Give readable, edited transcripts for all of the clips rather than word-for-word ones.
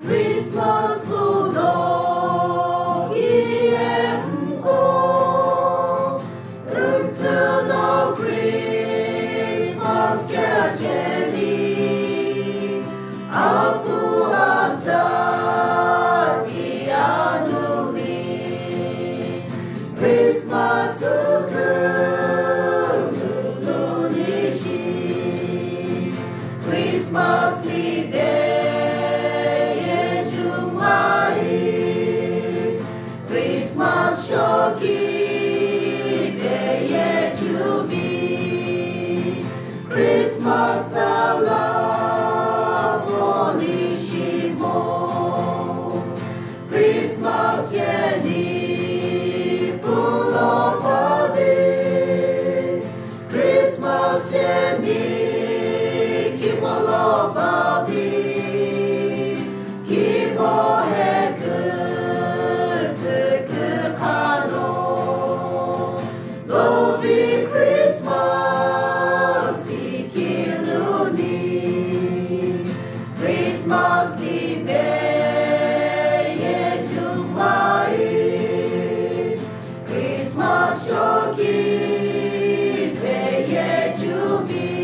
Christmas 무더기에 웃고 음투노 Christmas 계절이 아부하자지 않으리 Christmas 눈이시 Christmas 리베 Christmas shoki beye jubi Christmas salam onishimo Christmas yeni pulopavi Christmas yeni kipolopavi kibohek Loving Christmas, ikiluni Christmas libeye jumai Christmas shoki beye jubi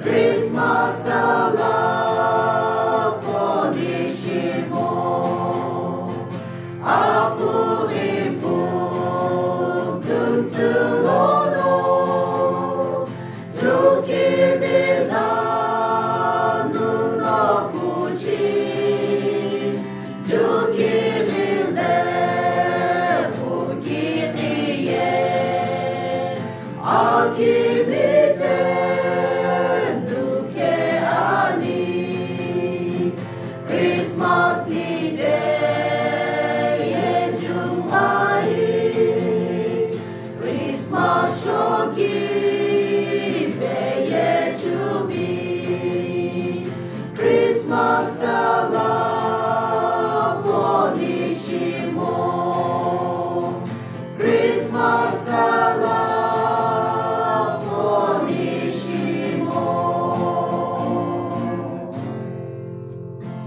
Christmas salam